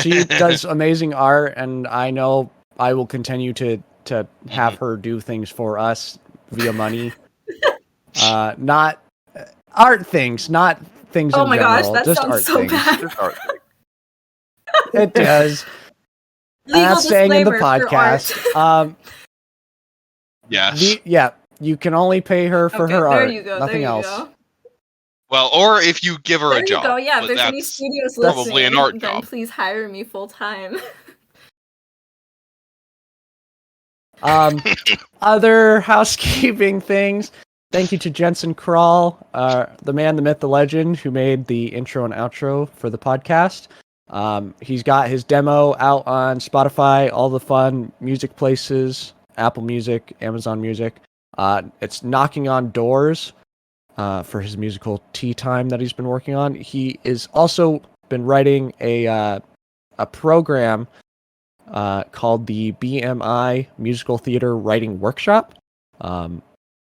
She does amazing art, and I know I will continue to have her do things for us via money. Not art things, not things Oh in my general. gosh, that just sounds art so things. bad. Just art thing. It does. Legal That's saying in the disclaimer for art. podcast. Yes. Yeah, you can only pay her for Okay, her there art. you go. Nothing there you else. go. Well, or if you give her There a you job. go. Yeah, if but there's any that's studios probably listening, an art then job. please hire me full time. Other housekeeping things. Thank you to Jensen Kral, the man, the myth, the legend, who made the intro and outro for the podcast. He's got his demo out on Spotify, all the fun music places, Apple Music, Amazon Music. It's knocking on doors for his musical Tea Time that he's been working on. He is also been writing a program called the BMI Musical Theater Writing Workshop.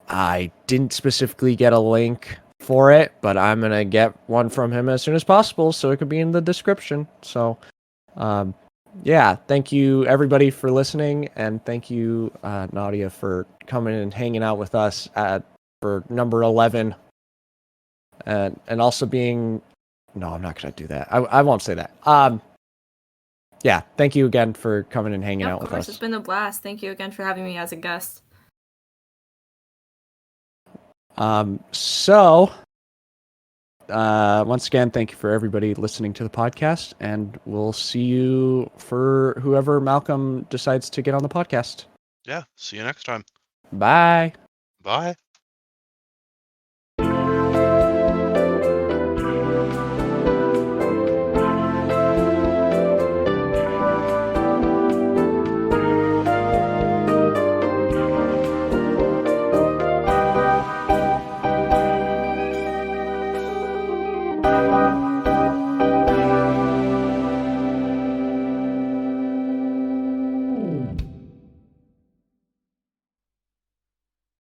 I didn't specifically get a link for it, but I'm going to get one from him as soon as possible, so it could be in the description. So, yeah, thank you everybody for listening, and thank you, Nadia, for coming and hanging out with us for number 11, and also being... No, I'm not going to do that. I won't say that. Yeah, thank you again for coming and hanging out with us. It's been a blast. Thank you again for having me as a guest. So, once again, thank you for everybody listening to the podcast, and we'll see you for whoever Malcolm decides to get on the podcast. Yeah. See you next time. Bye. Bye.